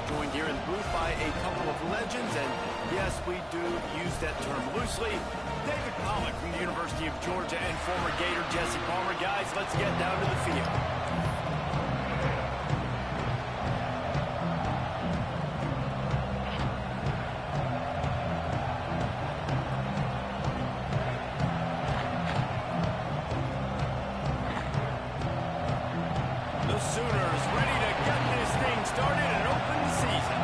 joined here in the booth by a couple of legends, and yes, we do use that term loosely. David Pollack from the University of Georgia and former Gator Jesse Palmer. Guys, let's get down to the field. The Sooners ready to get this thing started and open the season.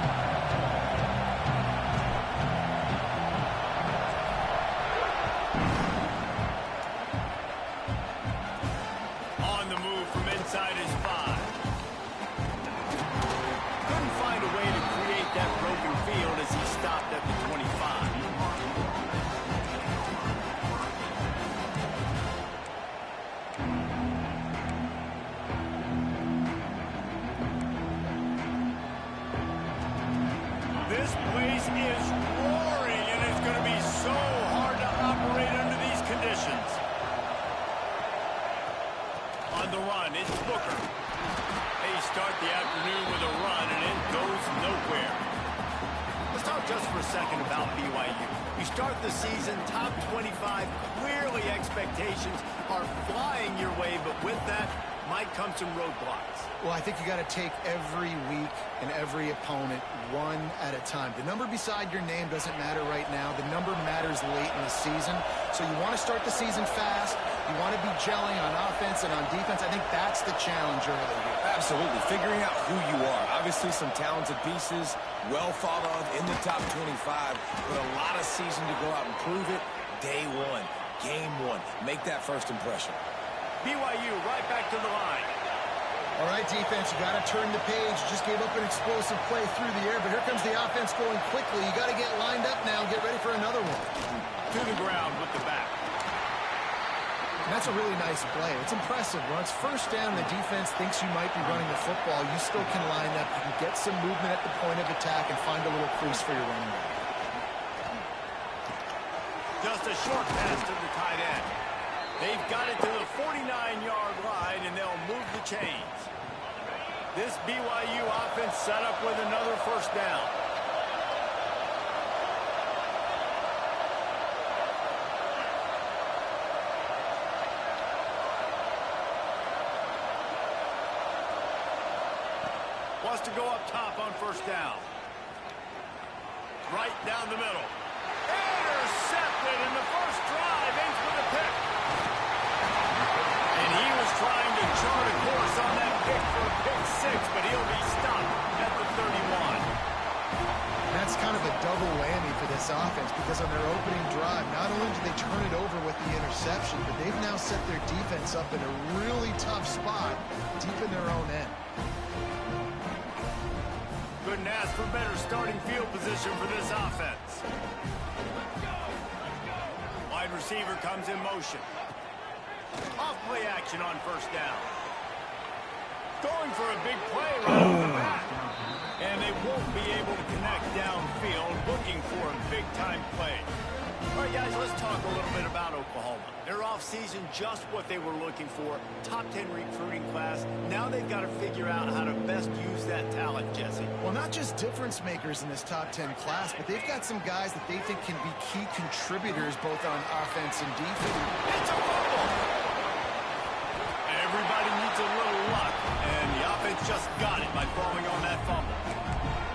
On the move from inside his 5. Couldn't find a way to create that broken field as he stopped at the 25. This place is roaring, and it's going to be so hard to operate under these conditions. On the run, it's Booker. They start the afternoon with a run, and it goes nowhere. Let's talk just for a second about BYU. You start the season top 25. Clearly, expectations are flying your way, but with that might come some roadblocks. Well, I think you got to take every week and every opponent one at a time. The number beside your name doesn't matter right now. The number matters late in the season. So you want to start the season fast. You want to be gelling on offense and on defense. I think that's the challenge early here. Absolutely. Figuring out who you are. Obviously, some talented pieces, well thought of in the top 25, but a lot of season to go out and prove it. Day one, game one. Make that first impression. BYU right back to the line. All right, defense, you got to turn the page. You just gave up an explosive play through the air, but here comes the offense going quickly. You got to get lined up now. Get ready for another one. To the ground with the back. And that's a really nice play. It's impressive. When it's first down, the defense thinks you might be running the football. You still can line up. You can get some movement at the point of attack and find a little crease for your running back. Just a short pass to the tight end. They've got it to the 49-yard line, and they'll move the chains. This BYU offense set up with another first down. Wants to go up top on first down. Right down the middle. Intercepted in the first drive. Ends with a pick. And he was trying to chart a course on that pick for a pick 6, but he'll be stopped at the 31. That's kind of a double whammy for this offense because on their opening drive, not only did they turn it over with the interception, but they've now set their defense up in a really tough spot deep in their own end. Couldn't ask for better starting field position for this offense. Wide receiver comes in motion. Off play action on first down. Going for a big play right off the bat. And they won't be able to connect downfield, looking for a big-time play. All right, guys, let's talk a little bit about Oklahoma. Their offseason, just what they were looking for. Top 10 recruiting class. Now they've got to figure out how to best use that talent, Jesse. Well, not just difference makers in this top 10 class, but they've got some guys that they think can be key contributors both on offense and defense. It's a fumble! Everybody needs a little luck, and the offense just got it by falling on that fumble.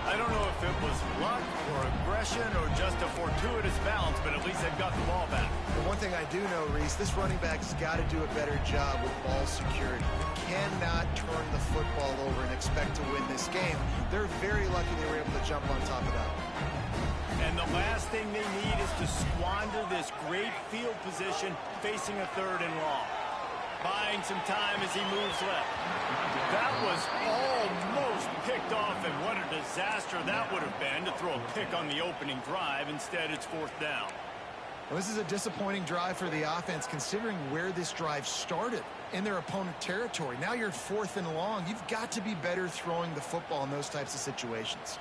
I don't know if it was luck or aggression or just a fortuitous bounce, but at least they've got the ball back. The one thing I do know, Reese, this running back has got to do a better job with ball security. You cannot turn the football over and expect to win this game. They're very lucky they were able to jump on top of that. And the last thing they need is to squander this great field position facing a 3rd and long. Buying some time as he moves left. That was almost picked off, and what a disaster that would have been to throw a pick on the opening drive. Instead, it's 4th down. Well, this is a disappointing drive for the offense, considering where this drive started, in their opponent territory. Now you're at 4th and long. You've got to be better throwing the football in those types of situations.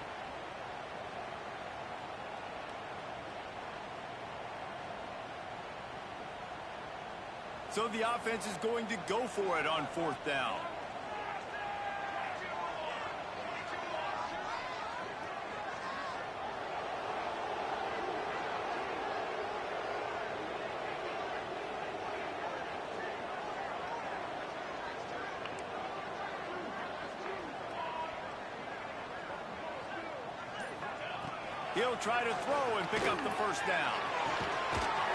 So the offense is going to go for it on 4th down. He'll try to throw and pick up the first down.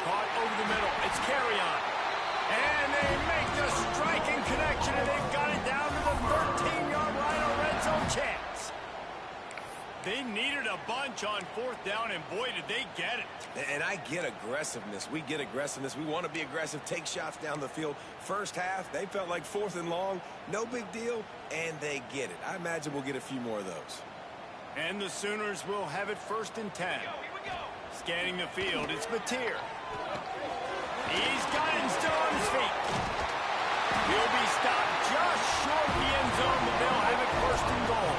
Caught over the middle. It's carry on. And they make the striking connection, and they've got it down to the 13-yard line, a red zone chance. They needed a bunch on fourth down, and boy, did they get it. And I get aggressiveness. We get aggressiveness. We want to be aggressive, take shots down the field. First half, they felt like 4th and long. No big deal, and they get it. I imagine we'll get a few more of those. And the Sooners will have it 1st and 10. Scanning the field, it's Mateer. He's got it still on his feet. He'll be stopped just short of the end zone, but they'll have it 1st and goal.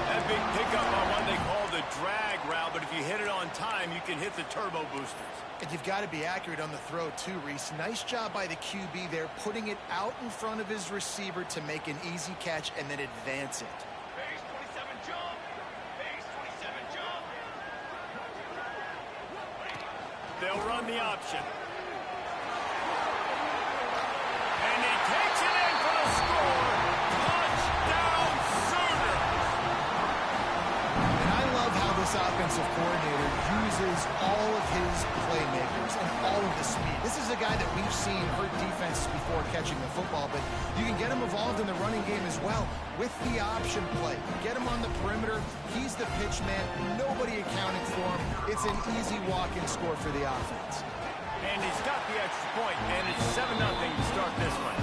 That big pickup on what they call the drag route, but if you hit it on time, you can hit the turbo boosters. And you've got to be accurate on the throw too, Reese. Nice job by the QB there, putting it out in front of his receiver to make an easy catch and then advance it. They'll run the option. And he takes it in for the score. Touchdown, Sooners! And I love how this offensive coordinator uses all of his playmakers and all of the speed. This is a guy that we've seen hurt defenses before catching the football, but you can get him involved in the running game as well with the option play. Get him on the perimeter. He's the pitch man. Nobody accounting for him. It's an easy walk-in score for the offense. And he's got the extra point, and it's 7-0 to start this one.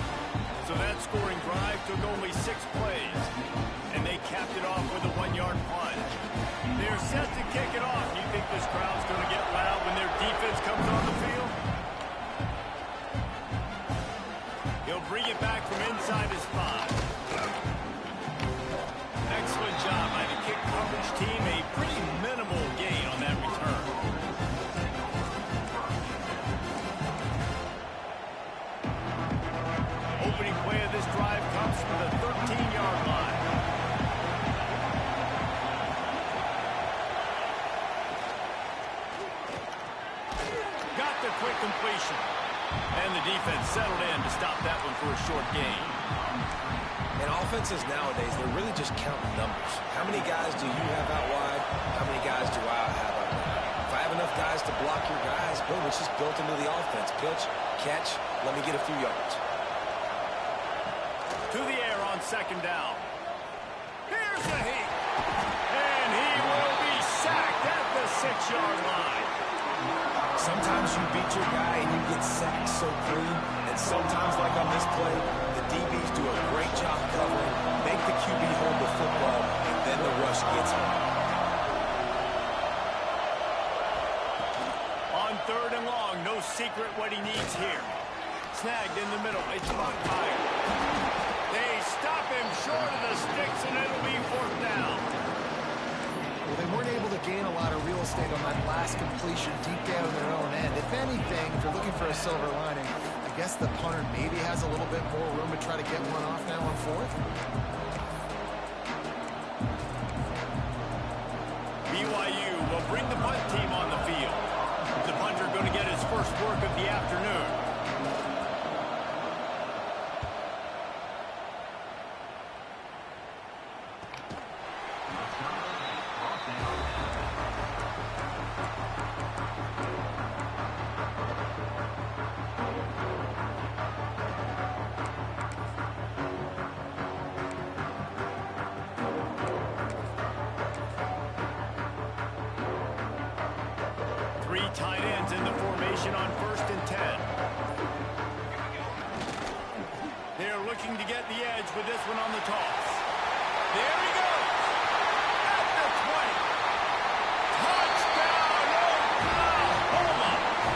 So that scoring drive took only 6 plays, and they capped it off with a 1-yard plunge. They're set to kick it off. You think this crowd's going to get loud when their defense comes on the field? He'll bring it back from inside his 5. Excellent job by the kick coverage team. A pretty minimal gain on that return. Opening play of this drive comes from the 13-yard line. Got the quick completion. And the defense settled in to stop that one for a short gain. And offenses nowadays, they're really just counting numbers. How many guys do you have out wide? How many guys do I have out wide? If I have enough guys to block your guys, boom, it's just built into the offense. Pitch, catch, let me get a few yards. To the air on 2nd down. Here's the heat. And he will be sacked at the 6-yard line. Sometimes you beat your guy and you get sacked so clean. And sometimes, like on this play, the DBs do a great job covering, make the QB hold the football, and then the rush gets him. On 3rd and long, no secret what he needs here. Snagged in the middle. It's Montfire. They stop him short of the sticks, and it'll be 4th down. Well, they weren't able to gain a lot of real estate on that last completion deep down in their own end. If anything, if you're looking for a silver lining, I guess the punter maybe has a little bit more room to try to get one off now on 4th. BYU will bring the punt team on the field. The punter going to get his first work of the afternoon. Tight ends in the formation on 1st and 10. They're looking to get the edge with this one on the toss. There he goes. At the 20. Touchdown, Oklahoma.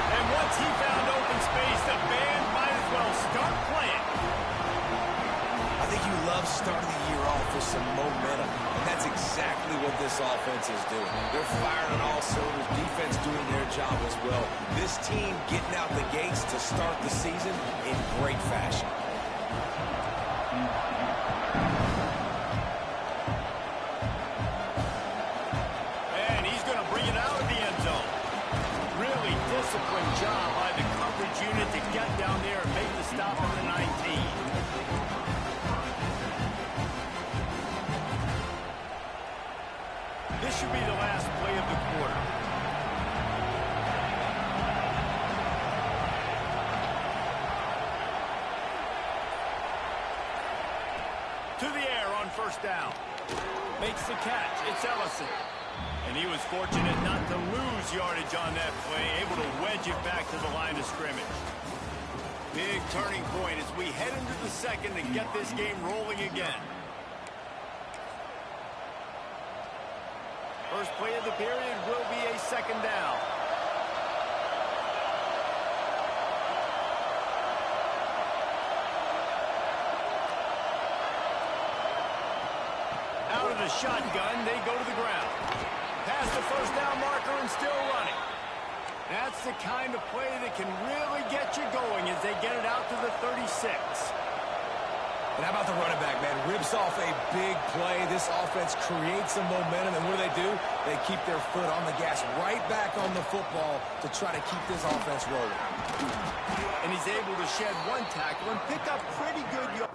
And once he found open space, the band might as well start playing. I think you love starting the year off with some momentum, and that's exactly what this offense is doing. They're firing on all cylinders, defense doing their job as well. This team getting out the gates to start the season in great fashion. And he's going to bring it out of the end zone. Really disciplined job by the coverage unit to get down there and make the stop on the 19. This should be the last play To the air on first down. Makes the catch. It's Ellison. And he was fortunate not to lose yardage on that play, able to wedge it back to the line of scrimmage. Big turning point as we head into the second and get this game rolling again. First play of the period will be a second down. Out of the shotgun, they go to the ground. Past the first down marker and still running. That's the kind of play that can really get you going as they get it out to the 36. And how about the running back, man? Rips off a big play. This offense creates some momentum, and what do? They keep their foot on the gas right back on the football to try to keep this offense rolling. And he's able to shed one tackle and pick up pretty good yards.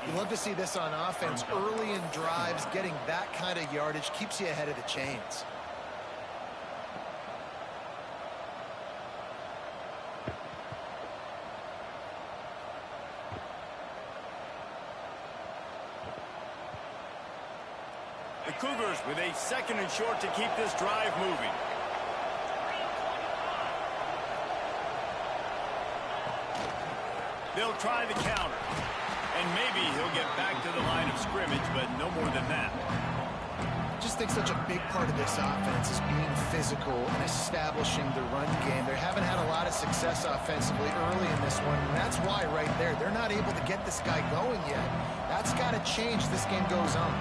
You love to see this on offense. Early in drives, getting that kind of yardage keeps you ahead of the chains. The Cougars with a second and short to keep this drive moving. They'll try the counter. And maybe he'll get back to the line of scrimmage, but no more than that. I just think such a big part of this offense is being physical and establishing the run game. They haven't had a lot of success offensively early in this one, and that's why right there, they're not able to get this guy going yet. That's got to change as this game goes on.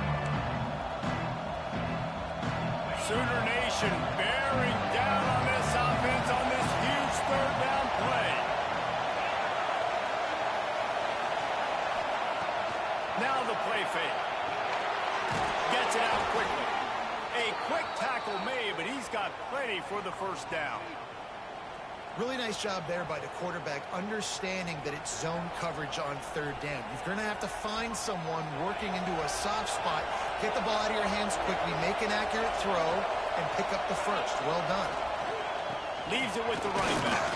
Sooner Nation bearing down on this offense on this huge third down play. Now the play fake. Gets it out quickly. A quick tackle made, but he's got plenty for the first down. Really nice job there by the quarterback, understanding that it's zone coverage on third down. You're going to have to find someone working into a soft spot, get the ball out of your hands quickly, make an accurate throw, and pick up the first. Well done. Leaves it with the running back.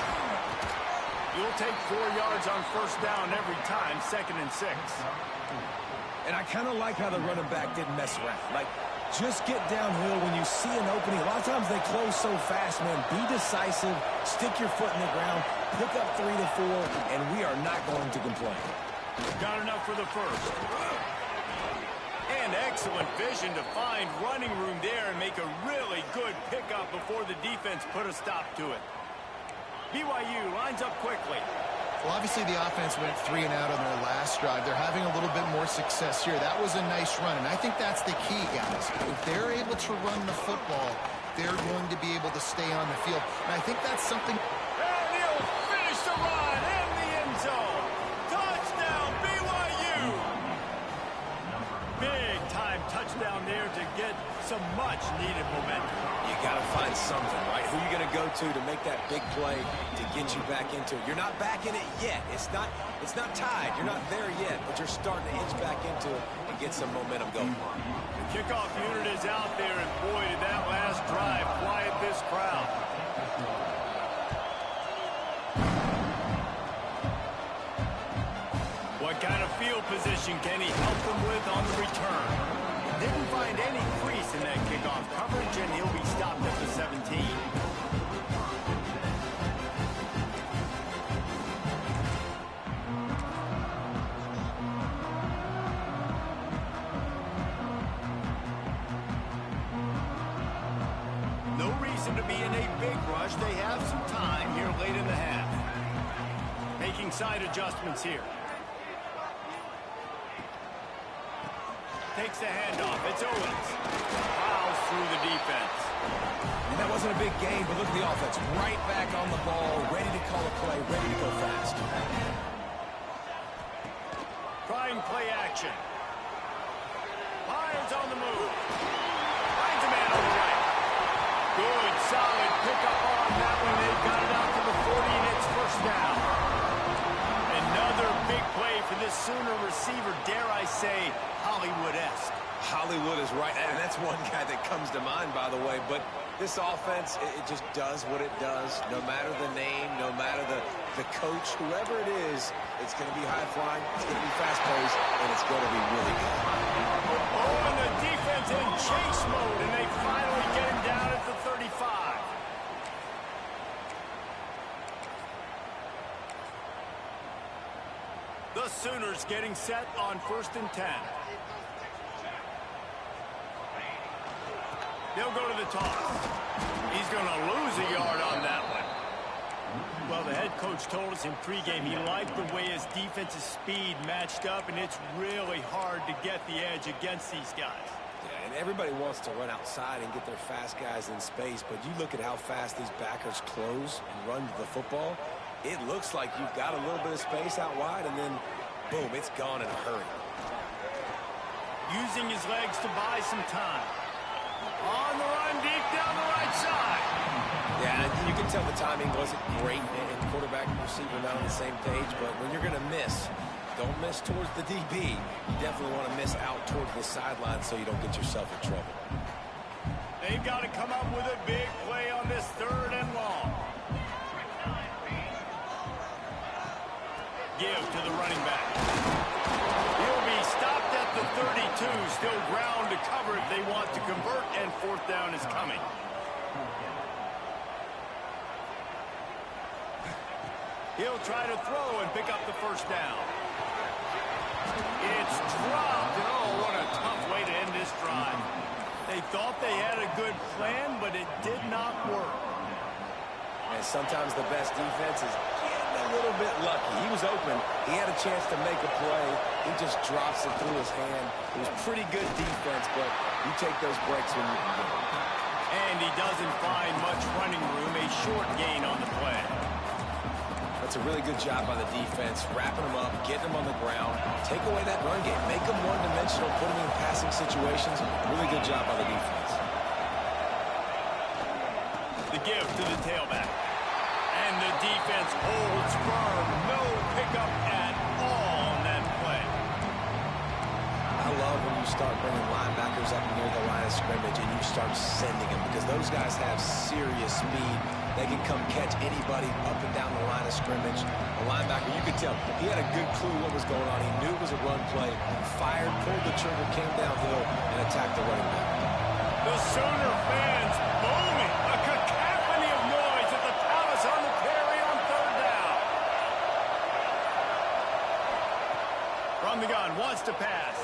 You'll take 4 yards on first down every time, 2nd and 6. And I kind of like how the running back didn't mess around. Like, just get downhill when you see an opening. A lot of times they close so fast, man. Be decisive, stick your foot in the ground, pick up 3 to 4, and we are not going to complain. Got enough for the first. And excellent vision to find running room there and make a really good pickup before the defense put a stop to it. BYU lines up quickly. Well, obviously the offense went 3 and out on their last drive. They're having a little bit more success here. That was a nice run, and I think that's the key, guys. If they're able to run the football, they're going to be able to stay on the field. And I think that's something... And he'll finish the run in the end zone. Touchdown, BYU! Big-time touchdown there to get some much-needed momentum. You got to find something, right? Who are you going to go to make that big play to get you back into it? You're not back in it yet. It's not tied. You're not there yet, but you're starting to inch back into it and get some momentum going. The kickoff unit is out there, and boy, did that last drive quiet this crowd. What kind of field position can he help them with on the return? Didn't find any crease in that kickoff coverage, and he'll be stopped at the 17. No reason to be in a big rush. They have some time here late in the half. Making side adjustments here. takes the handoff. It's Owens. Plows through the defense. And that wasn't a big gain, but look at the offense. Right back on the ball, ready to call a play, ready to go fast. Trying play action. Lions on the move. Finds a man on the right. Good, solid pickup on that one. They got it out to the 40, and it's first down. Another big play for this Sooner receiver, dare I say, Hollywood-esque. Hollywood is right, and that's one guy that comes to mind, by the way. But this offense, it just does what it does. No matter the name, no matter the coach, whoever it is, it's going to be high-flying, it's going to be fast-paced, and it's going to be really good. Oh, and the defense in chase mode, and they finally get him down at the 35. The Sooners getting set on 1st and 10. They'll go to the toss. He's going to lose a yard on that one. Well, the head coach told us in pregame he liked the way his defensive speed matched up, and it's really hard to get the edge against these guys. Yeah, and everybody wants to run outside and get their fast guys in space, but you look at how fast these backers close and run to the football, it looks like you've got a little bit of space out wide, and then, boom, it's gone in a hurry. Using his legs to buy some time. On the run, deep down the right side. Yeah, you can tell the timing wasn't great, and quarterback and receiver not on the same page, but when you're going to miss, don't miss towards the DB. You definitely want to miss out towards the sideline so you don't get yourself in trouble. They've got to come up with a big play on this 3rd and long. Give to the running back. He'll be stopped at the 32. Still ground to cover if they want to convert, and 4th down is coming. He'll try to throw and pick up the 1st down. It's dropped, and oh, what a tough way to end this drive. They thought they had a good plan, but it did not work. And sometimes the best defense is getting a little bit lucky. He was open. He had a chance to make a play. He just drops it through his hand. It was pretty good defense, but you take those breaks when you can get them. And he doesn't find much running room. A short gain on the play. That's a really good job by the defense, wrapping them up, getting them on the ground. Take away that run game. Make them one-dimensional, put them in passing situations. Really good job by the defense. The give to the tailback. And the defense holds firm. No pickup at all on that play. I love when you start bringing linebackers up near the line of scrimmage and you start sending them because those guys have serious speed. They can come catch anybody up and down the line of scrimmage. A linebacker, you could tell, he had a good clue what was going on. He knew it was a run play, fired, pulled the trigger, came downhill, and attacked the running back. The Sooner fans booming. A cacophony of noise at the Palace on the Prairie on 3rd down. From the gun, wants to pass.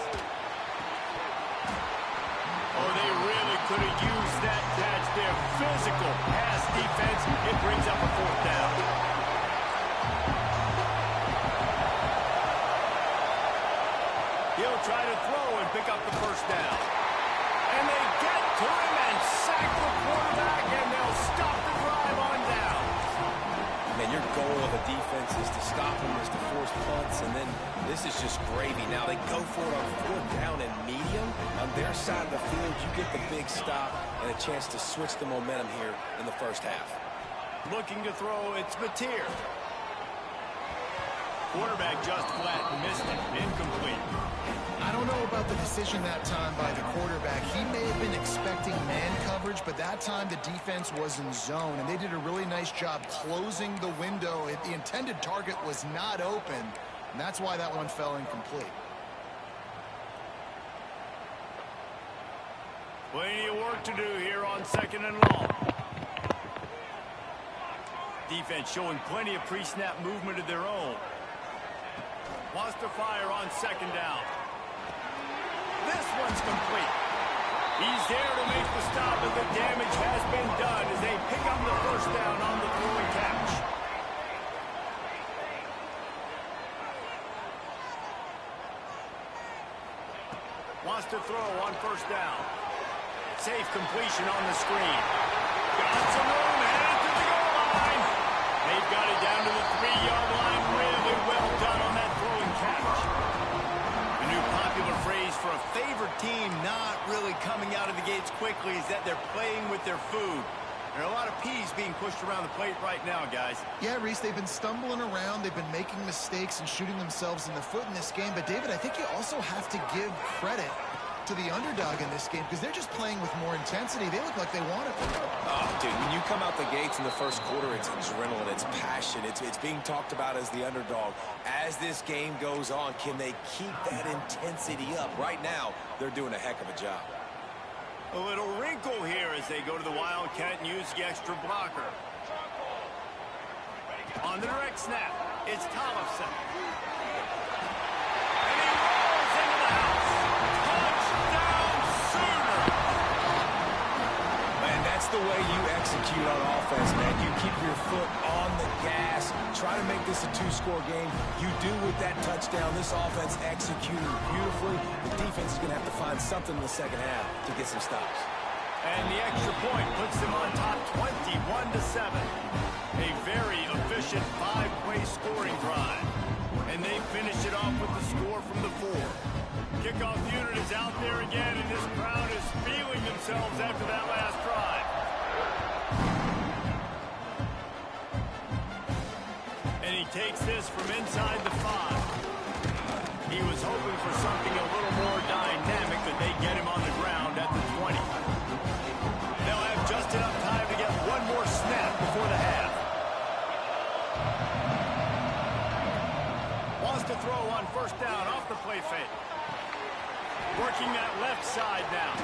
Oh, they really could have used that catch there. Physical pass defense. It brings up a 4th down. He'll try to throw and pick up the 1st down. And they get to him and sack the quarterback, and they'll stop the drive on down. Man, your goal of a defense is to stop them, is to force punts, and then this is just gravy. Now they go for it on 4th down and medium. On their side of the field, you get the big stop and a chance to switch the momentum here in the 1st half. Looking to throw, it's Mateer. Quarterback just flat, missed it, incomplete. I don't know about the decision that time by the quarterback. He may have been expecting man coverage, but that time the defense was in zone, and they did a really nice job closing the window. The intended target was not open, and that's why that one fell incomplete. Plenty of work to do here on 2nd and long. Defense showing plenty of pre-snap movement of their own. Wants to fire on 2nd down. This one's complete. He's there to make the stop, and the damage has been done as they pick up the 1st down on the throwing catch. Wants to throw on first down. Safe completion on the screen. Got some room, headed to the goal line. They've got it down to the 3-yard line. Really well done on that throw and catch. The new popular phrase for a favored team not really coming out of the gates quickly is that they're playing with their food. There are a lot of peas being pushed around the plate right now, guys. Yeah, Reese, they've been stumbling around. They've been making mistakes and shooting themselves in the foot in this game. But, David, I think you also have to give credit to the underdog in this game because they're just playing with more intensity. They look like they want it. Oh, dude, when you come out the gates in the first quarter, it's adrenaline, it's passion, it's being talked about as the underdog. As this game goes on, can they keep that intensity up? Right now, they're doing a heck of a job. A little wrinkle here as they go to the Wildcat and use the extra blocker. On the direct snap, it's Tollefson. And he rolls into the house. Touchdown, Sooner! Man, that's the way you execute on offense, man. You keep your foot on the gas. Try to make this a 2-score game. You do with that touchdown. This offense executed beautifully. The defense is going to have to find something in the second half to get some stops. And the extra point puts them on top 21-7. A very efficient 5-play scoring drive. And they finish it off with the score from the 4. Kickoff unit is out there again, and this crowd is feeling themselves after that last drive. And he takes this from inside the 5. He was hoping for something a little more dynamic, but they get him on the ground at the 20. They'll have just enough time to get one more snap before the half. Wants to throw on first down off the play fake. Working that left side now.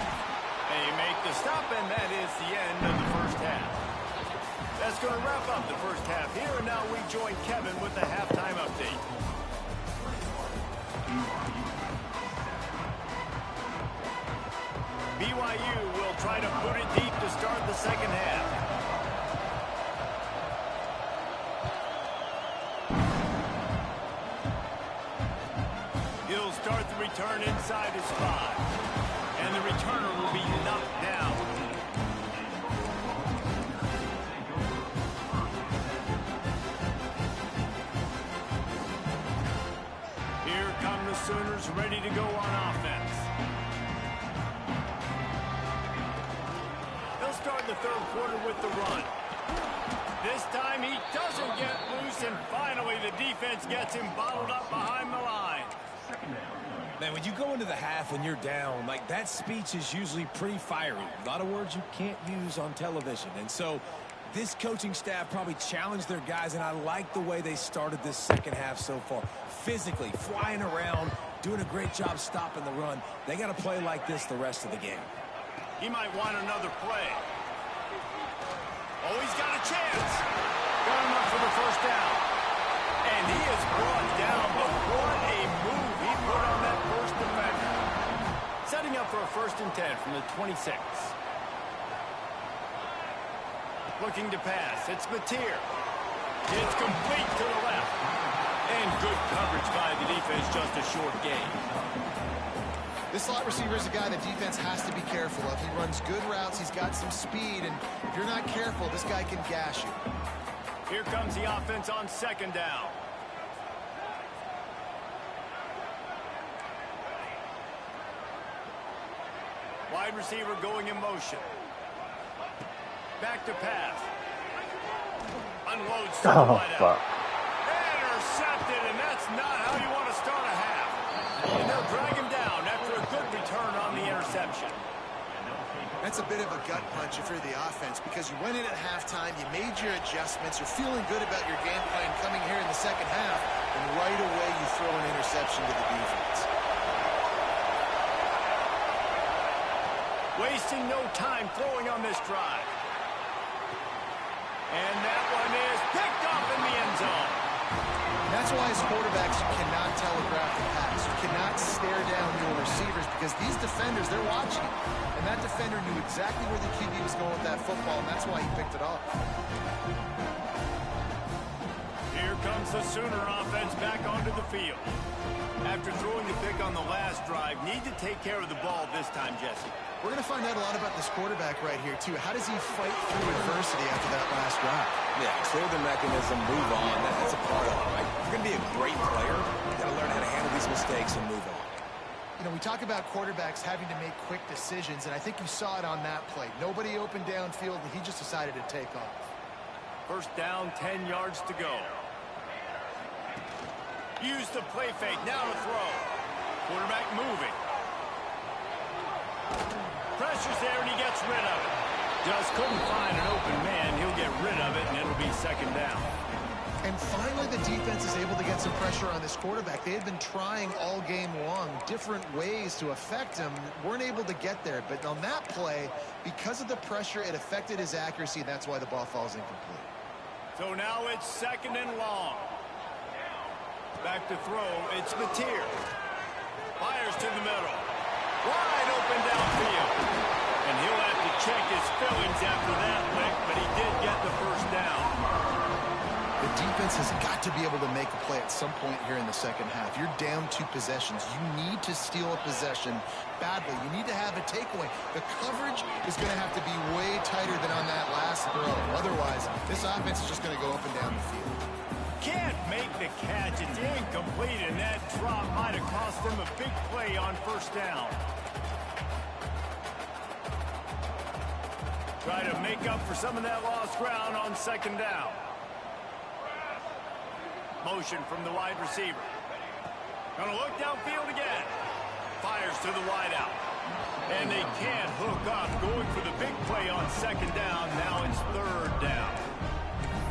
They make the stop, and that is the end of the first half. That's going to wrap up the first half here, and now we join Kevin with the halftime update. BYU will try to put it deep to start the second half. He'll start the return inside his 5. And the returner will be knocked down. Here come the Sooners ready to go on offense. They'll start the third quarter with the run. This time he doesn't get loose, and finally the defense gets him bottled up behind the line. Man, when you go into the half and you're down, like, that speech is usually pretty fiery. A lot of words you can't use on television. And so this coaching staff probably challenged their guys, and I like the way they started this second half so far. Physically, flying around, doing a great job stopping the run. They got to play like this the rest of the game. He might want another play. Oh, he's got a chance. Got him up for the first down. And he is brought down, but what a move he put on that first defender. Setting up for a 1st and 10 from the 26. Looking to pass. It's Mateer. It's complete to the left. And good coverage by the defense, just a short gain. This slot receiver is a guy the defense has to be careful of. He runs good routes. He's got some speed, and if you're not careful, this guy can gash you. Here comes the offense on 2nd down. Wide receiver going in motion. Back to pass. Unloads to the wideout. Intercepted, and that's not how you want to start a half. And they'll drag him down after a good return on the interception. That's a bit of a gut punch if you're the offense because you went in at halftime, you made your adjustments, you're feeling good about your game plan coming here in the second half, and right away you throw an interception to the defense. Wasting no time throwing on this drive. And that one is picked up in the end zone. And that's why as quarterbacks you cannot telegraph the pass. You cannot stare down your receivers because these defenders, they're watching you. And that defender knew exactly where the QB was going with that football, and that's why he picked it off. Here comes gets the Sooner offense back onto the field. After throwing the pick on the last drive, need to take care of the ball this time, Jesse. We're going to find out a lot about this quarterback right here, too. How does he fight through adversity after that last drive? Yeah, clear the mechanism, move on. That's a part of it, right? If you're going to be a great player, you got to learn how to handle these mistakes and move on. You know, we talk about quarterbacks having to make quick decisions, and I think you saw it on that play. Nobody opened downfield, and he just decided to take off. First down, 10 yards to go. Use the play fake, now to throw. Quarterback moving. Pressure's there, and he gets rid of it. Just couldn't find an open man. He'll get rid of it, and it'll be second down. And finally, the defense is able to get some pressure on this quarterback. They had been trying all game long different ways to affect him. Weren't able to get there. But on that play, because of the pressure, it affected his accuracy. That's why the ball falls incomplete. So now it's second and long. Back to throw. It's Mateer. Fires to the middle. Wide open downfield. And he'll have to check his fillings after that lick, but he did get the first down. The defense has got to be able to make a play at some point here in the second half. You're down 2 possessions. You need to steal a possession badly. You need to have a takeaway. The coverage is going to have to be way tighter than on that last throw. Otherwise, this offense is just going to go up and down the field. Can't make the catch. It's incomplete, and that drop might have cost them a big play on first down. Try to make up for some of that lost ground on second down. Motion from the wide receiver. Gonna look downfield again. Fires to the wideout. And they can't hook up. Going for the big play on second down. Now it's third down.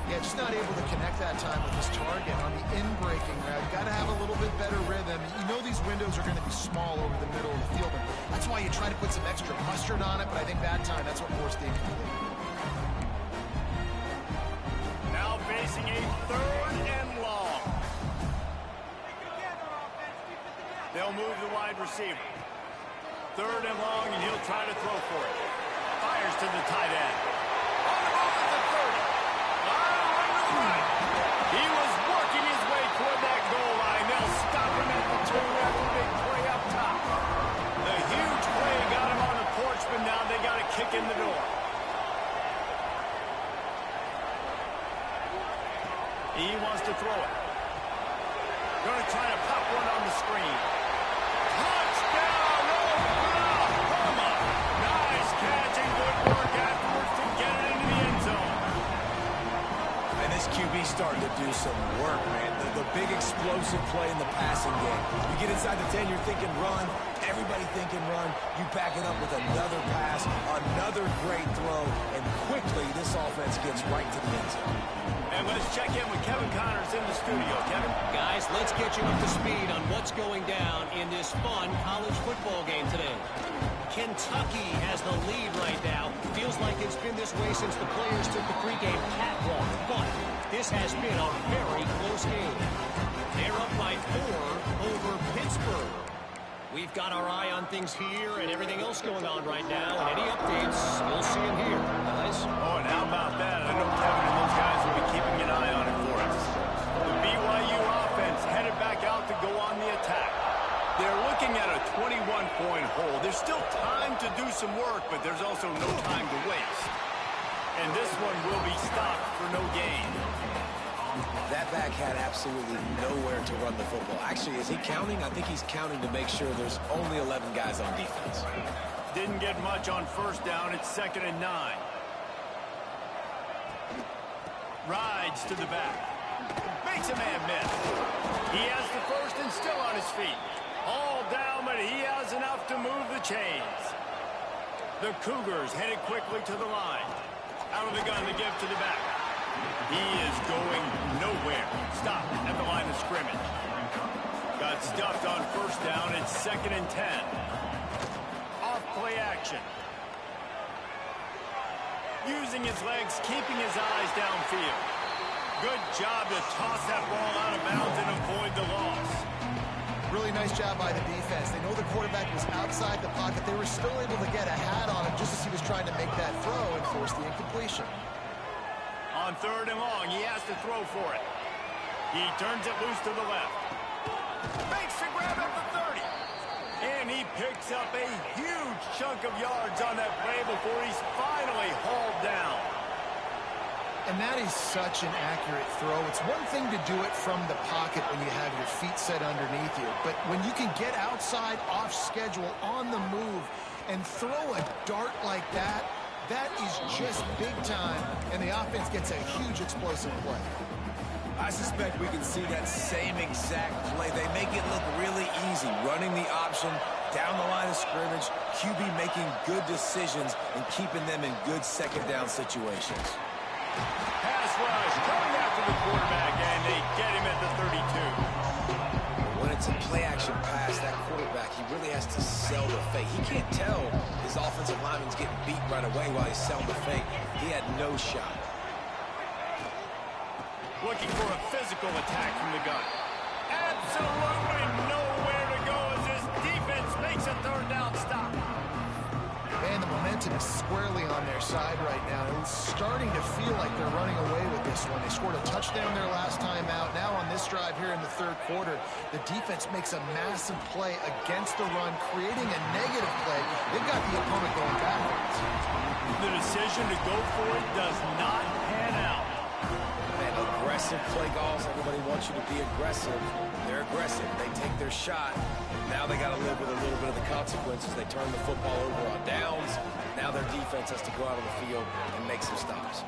Yeah, just not able to connect that time with his target on the in-breaking route. Got to have a little bit better rhythm. You know these windows are going to be small over the middle of the field. And that's why you try to put some extra mustard on it, but I think that time that's what forced the incomplete. Now facing a third and long. They'll move the wide receiver. Third and long, and he'll try to throw for it. Fires to the tight end. On the ball at the 30. He was working his way toward that goal line. They'll stop him at the 2 after a big play up top. The huge play got him on the porch, but now they got a kick in the door. He wants to throw it. Going to try to pop one on the screen. Touchdown, Oklahoma! Nice catch and good work afterwards to get it into the end zone. And this QB's starting to do some work, man. The big explosive play in the passing game. You get inside the 10, you're thinking run. Everybody thinking run. You back it up with another pass, another great throw, and quickly this offense gets right to the end zone. And let's check in with Kevin Connors in the studio. Kevin? Guys, let's get you up to speed on what's going down in this fun college football game today. Kentucky has the lead right now. Feels like it's been this way since the players took the pregame catwalk. But this has been a very close game. They're up by 4 over Pittsburgh. We've got our eye on things here and everything else going on right now. And any updates, we'll see them here, guys. Oh, and how about that? I know Kevin and those guys will be keeping an eye on it for us. The BYU offense headed back out to go on the attack. They're looking at a 21-point hole. There's still time to do some work, but there's also no time to waste. And this one will be stopped for no gain. That back had absolutely nowhere to run the football. Actually, is he counting? I think he's counting to make sure there's only 11 guys on defense. Didn't get much on first down. It's 2nd and 9. Rides to the back. Makes a man miss. He has the first and still on his feet. All down, but he has enough to move the chains. The Cougars headed quickly to the line. Out of the gun to give to the back. He is going nowhere. Stop at the line of scrimmage. Got stuffed on first down. It's 2nd and 10. Off play action. Using his legs, keeping his eyes downfield. Good job to toss that ball out of bounds and avoid the loss. Really nice job by the defense. They know the quarterback was outside the pocket. They were still able to get a hat on him just as he was trying to make that throw and force the incompletion. On 3rd and long, he has to throw for it. He turns it loose to the left. Makes the grab at the 30. And he picks up a huge chunk of yards on that play before he's finally hauled down. And that is such an accurate throw. It's one thing to do it from the pocket when you have your feet set underneath you. But when you can get outside, off schedule, on the move, and throw a dart like that, that is just big time. And the offense gets a huge explosive play. I suspect we can see that same exact play. They make it look really easy, running the option down the line of scrimmage, QB making good decisions and keeping them in good second down situations. Pass rush coming after the quarterback, and they get him at the 32. When it's a play-action pass, that quarterback, he really has to sell the fake. He can't tell his offensive lineman's getting beat right away while he's selling the fake. He had no shot. Looking for a physical attack from the gun. Absolutely nowhere to go as this defense makes a third down stop. And the momentum is squarely on their side right now. It's starting to feel like they're running away with this one. They scored a touchdown their last time out. Now on this drive here in the third quarter, the defense makes a massive play against the run, creating a negative play. They've got the opponent going backwards. The decision to go for it does not pan out. Aggressive play calls. Everybody wants you to be aggressive. They're aggressive. They take their shot. Now they got to live with a little bit of the consequences. They turn the football over on downs. Now their defense has to go out on the field and make some stops.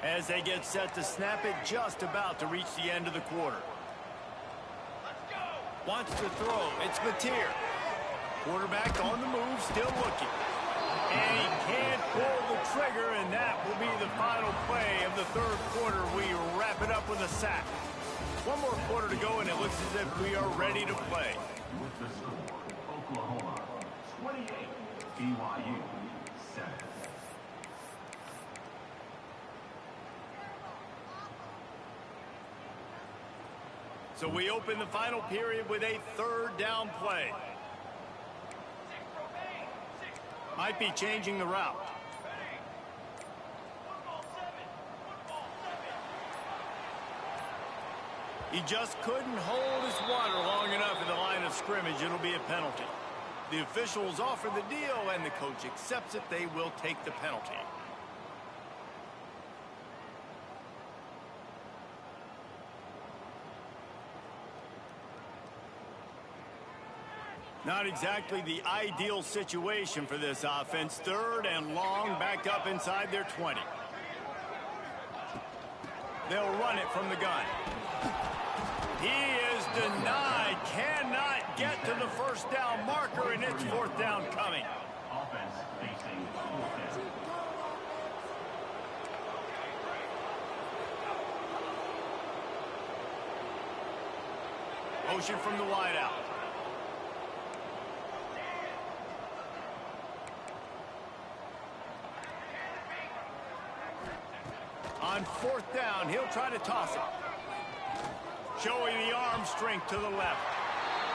As they get set to snap it, just about to reach the end of the quarter. Wants to throw. It's Mateer. Quarterback on the move, still looking. And he can't pull the trigger, and that will be the final play of the third quarter. We wrap it up with a sack. One more quarter to go, and it looks as if we are ready to play. With the score, Oklahoma 28, BYU 7. So we open the final period with a third down play. Might be changing the route. He just couldn't hold his water long enough in the line of scrimmage. It'll be a penalty. The officials offer the deal, and the coach accepts it. They will take the penalty. Not exactly the ideal situation for this offense. Third and long, back up inside their 20. They'll run it from the gun. He is denied. Cannot get to the first down marker, and it's fourth down coming. Offense facing fourth down. Motion from the wideout. On fourth down, he'll try to toss it. Showing the arm strength to the left.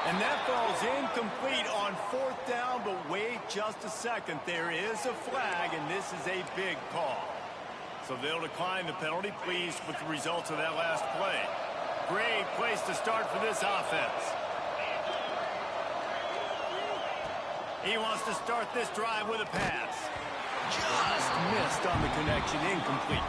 And that falls incomplete on fourth down, but wait just a second. There is a flag, and this is a big call. So they'll decline the penalty, pleased with the results of that last play. Great place to start for this offense. He wants to start this drive with a pass. Just missed on the connection, incomplete.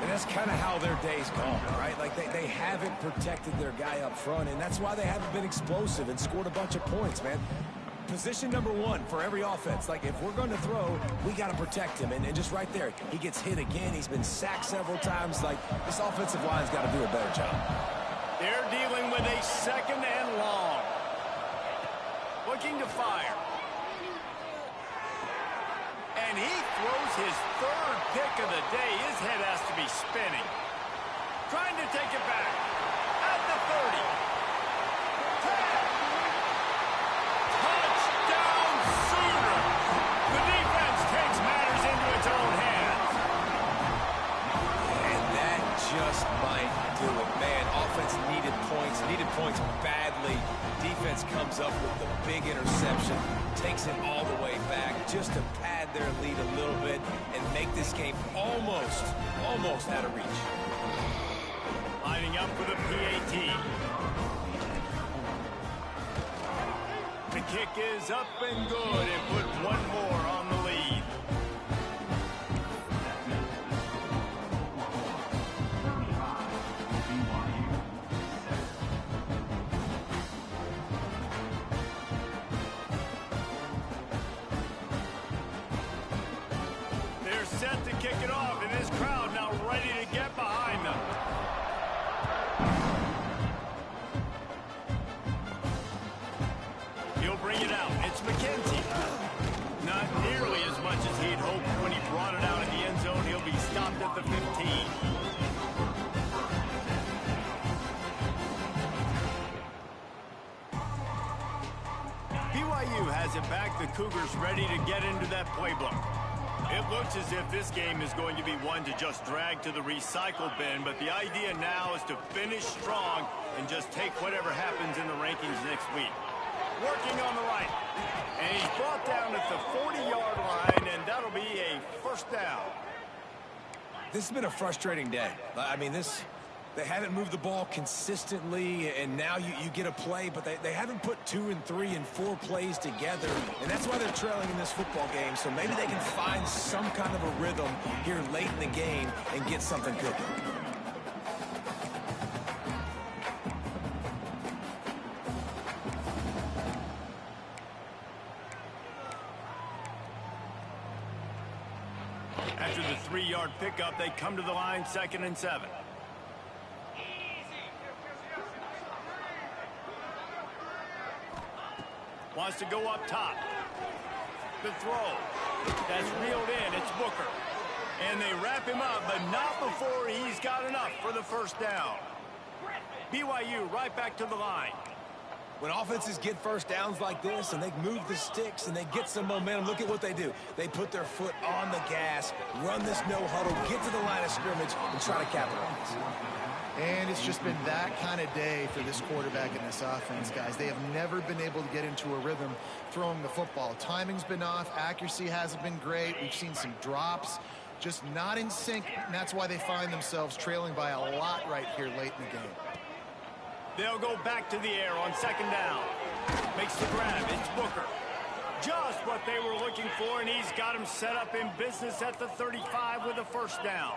And that's kind of how their day's gone, right? Like they haven't protected their guy up front, and that's why they haven't been explosive and scored a bunch of points, man. Position number one for every offense. Like, if we're going to throw, we got to protect him. And just right there, he gets hit again. He's been sacked several times. Like, this offensive line's got to do a better job. They're dealing with a second and long. Looking to fire. And he throws his third pick of the day. His head has to be spinning. Trying to take it back. At the 30. 10. Touchdown Sooners. The defense takes matters into its own hands. And that just might do it. Man, offense needed points. points, needed points badly. Defense comes up with the big interception, takes it all the way back just to pad their lead a little bit and make this game almost out of reach. Lining up for the PAT. The kick is up and good and put one more on the lead. They're set to kick it off, and this crowd now ready to get behind them. He'll bring it out. It's McKenzie. Not nearly as much as he'd hoped when he brought it out in the end zone. He'll be stopped at the 15. BYU has it back. The Cougars ready to get into that playbook. It looks as if this game is going to be one to just drag to the recycle bin, but the idea now is to finish strong and just take whatever happens in the rankings next week. Working on the right, and he's brought down at the 40-yard line, and that'll be a first down. This has been a frustrating day. I mean, they haven't moved the ball consistently, and now you get a play, but they haven't put 2 and 3 and 4 plays together, and that's why they're trailing in this football game. So maybe they can find some kind of a rhythm here late in the game and get something cooking. After the 3-yard pickup, they come to the line, 2nd and 7. Wants to go up top. The throw. That's reeled in. It's Booker. And they wrap him up, but not before he's got enough for the first down. BYU right back to the line. When offenses get first downs like this and they move the sticks and they get some momentum, look at what they do. They put their foot on the gas, run this no huddle, get to the line of scrimmage, and try to capitalize. And it's just been that kind of day for this quarterback and this offense, guys. They have never been able to get into a rhythm throwing the football. Timing's been off. Accuracy hasn't been great. We've seen some drops, just not in sync, and that's why they find themselves trailing by a lot right here late in the game. They'll go back to the air on 2nd down. Makes the grab. It's Booker. Just what they were looking for, and he's got him set up in business at the 35 with a first down.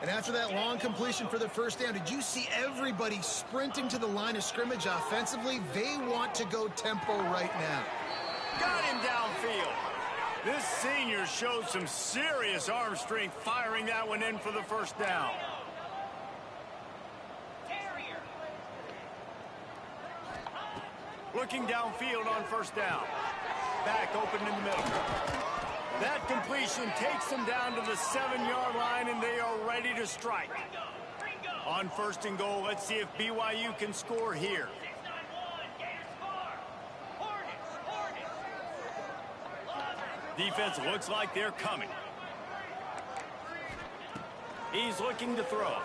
And after that long completion for the first down, did you see everybody sprinting to the line of scrimmage offensively? They want to go tempo right now. Got him downfield. This senior showed some serious arm strength firing that one in for the first down. Looking downfield on first down. Back open in the middle. That completion takes them down to the 7-yard line, and they are ready to strike. On 1st and goal, let's see if BYU can score here. Defense looks like they're coming. He's looking to throw.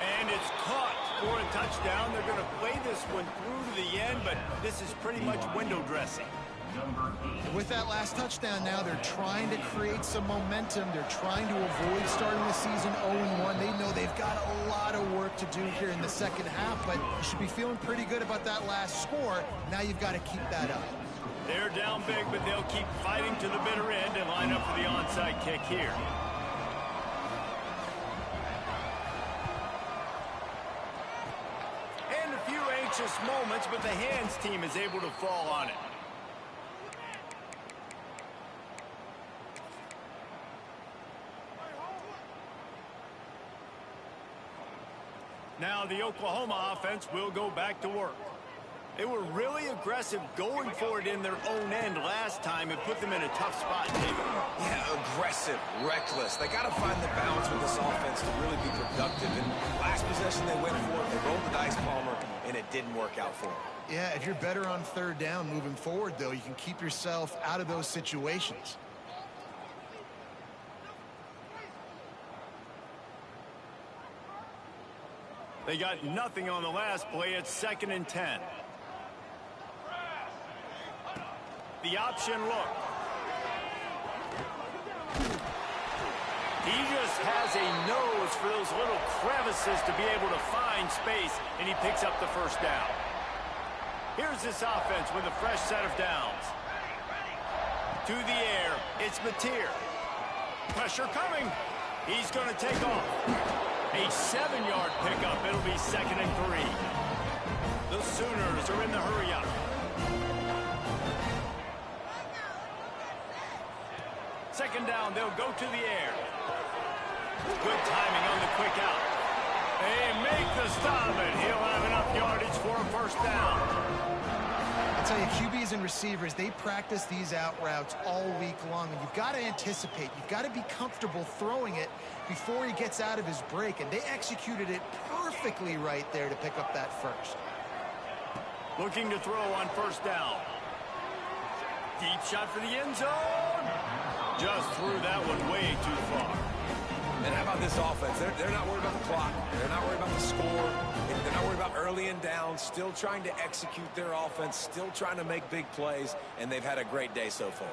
And it's caught for a touchdown. They're going to play this one through to the end, but this is pretty much window dressing. And with that last touchdown now, they're trying to create some momentum. They're trying to avoid starting the season 0-1. They know they've got a lot of work to do here in the second half, but you should be feeling pretty good about that last score. Now you've got to keep that up. They're down big, but they'll keep fighting to the bitter end and line up for the onside kick here. And a few anxious moments, but the hands team is able to fall on it. Now the Oklahoma offense will go back to work. They were really aggressive going for it in their own end last time. It put them in a tough spot, David. Yeah, aggressive, reckless. They got to find the balance with this offense to really be productive. And last possession they went for it. They rolled the dice, Palmer, and it didn't work out for them. Yeah, if you're better on 3rd down moving forward, though, you can keep yourself out of those situations. They got nothing on the last play. It's 2nd and 10. The option look. He just has a nose for those little crevices to be able to find space, and he picks up the first down. Here's this offense with a fresh set of downs. To the air, it's Mateer. Pressure coming. He's going to take off. A 7-yard pickup. It'll be 2nd and 3. The Sooners are in the hurry-up. Second down, they'll go to the air. Good timing on the quick out. They make the stop, and he'll have enough yardage for a first down. I'll tell you, QBs and receivers, they practice these out routes all week long, and you've got to anticipate. You've got to be comfortable throwing it before he gets out of his break, and they executed it perfectly right there to pick up that first. Looking to throw on first down. Deep shot for the end zone. Just threw that one way too far. And how about this offense? They're not worried about the clock. They're not worried about the score. They're not worried about early and down. Still trying to execute their offense. Still trying to make big plays. And they've had a great day so far.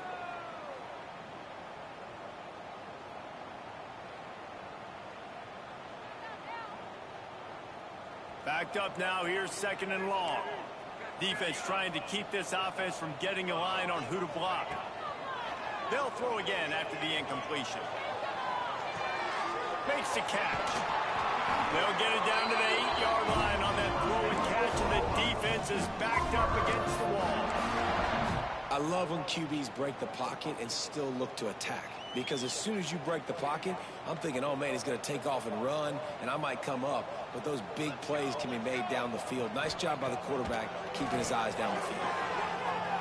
Backed up now. Here's 2nd and long. Defense trying to keep this offense from getting a line on who to block. They'll throw again after the incompletion. Makes the catch. They'll get it down to the 8-yard line on that throw and catch, and the defense is backed up against the wall. I love when QBs break the pocket and still look to attack. Because as soon as you break the pocket, I'm thinking, oh, man, he's going to take off and run, and I might come up. But those big plays can be made down the field. Nice job by the quarterback keeping his eyes down the field.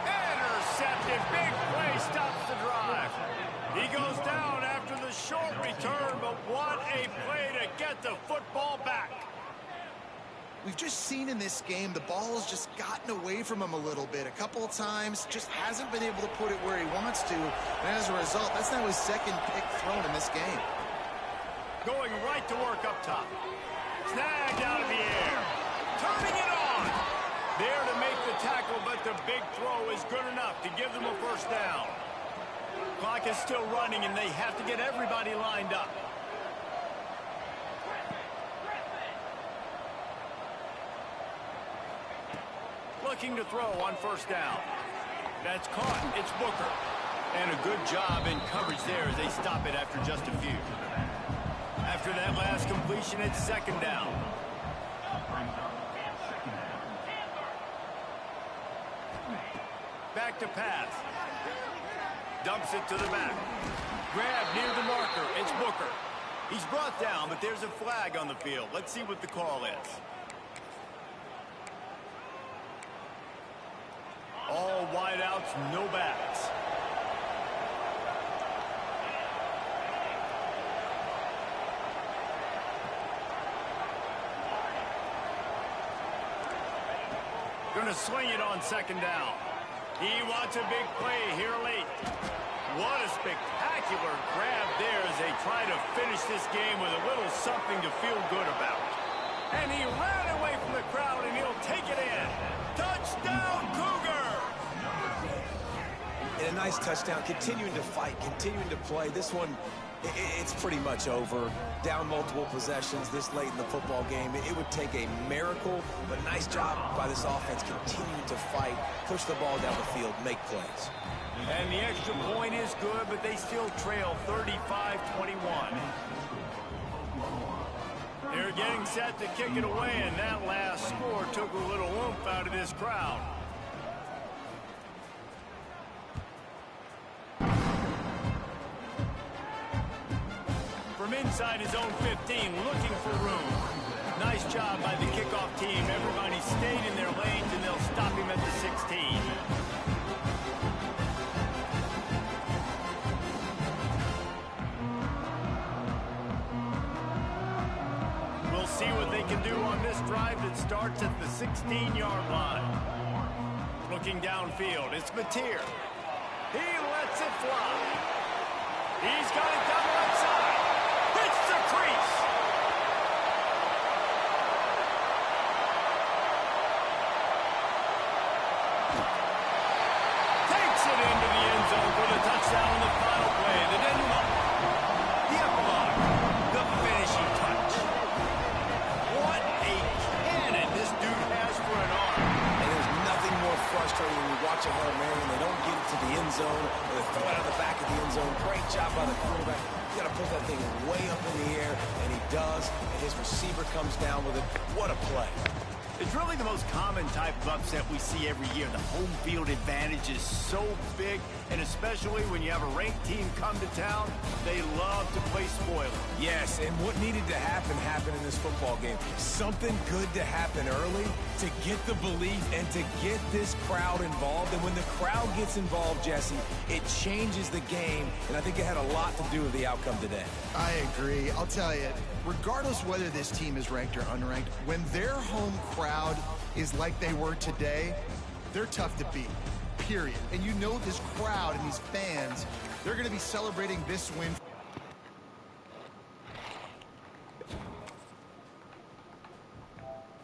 Intercepted. Big play stops the drive. He goes down after the short return, but what a play to get the football back. We've just seen in this game the ball has just gotten away from him a little bit. A couple of times, just hasn't been able to put it where he wants to. And as a result, that's now his 2nd pick thrown in this game. Going right to work up top. Snagged out of the air. Turning it on. There to make the tackle, but the big throw is good enough to give them a first down. Clock is still running, and they have to get everybody lined up. Looking to throw on first down. That's caught. It's Booker. And a good job in coverage there as they stop it after just a few. After that last completion, it's 2nd down. Back to pass. Dumps it to the back. Grab near the marker. It's Booker. He's brought down, but there's a flag on the field. Let's see what the call is. All wideouts, no backs. Going to swing it on 2nd down. He wants a big play here late. What a spectacular grab there as they try to finish this game with a little something to feel good about. And he ran away from the crowd, and he'll take it in. Touchdown, Cougar! And a nice touchdown, continuing to fight, continuing to play. This one, it's pretty much over. Down multiple possessions this late in the football game. It would take a miracle, but nice job by this offense continuing to fight, push the ball down the field, make plays. And the extra point is good, but they still trail 35-21. They're getting set to kick it away, and that last score took a little oomph out of this crowd. From inside his own 15, looking for room. Nice job by the kickoff team. Everybody stayed in their lanes, and they'll stop him at the 16. We'll see what they can do on this drive that starts at the 16-yard line. Looking downfield, it's Mateer. He lets it fly. He's got it down the right side. Hits the crease. zone, or they throw it out the back of the end zone. Great job by the quarterback. You got to put that thing way up in the air, and he does, and his receiver comes down with it. What a play. It's really the most common type of upset we see every year. The home field advantage is so big, and especially when you have a ranked team come to town, they love to play spoiler. Yes, and what needed to happen happened in this football game. Something good to happen early to get the belief and to get this crowd involved. And when the crowd gets involved, Jesse, it changes the game, and I think it had a lot to do with the outcome today. I agree. I'll tell you, regardless whether this team is ranked or unranked, when their home crowd is like they were today, they're tough to beat, period. And you know this crowd and these fans, they're going to be celebrating this win.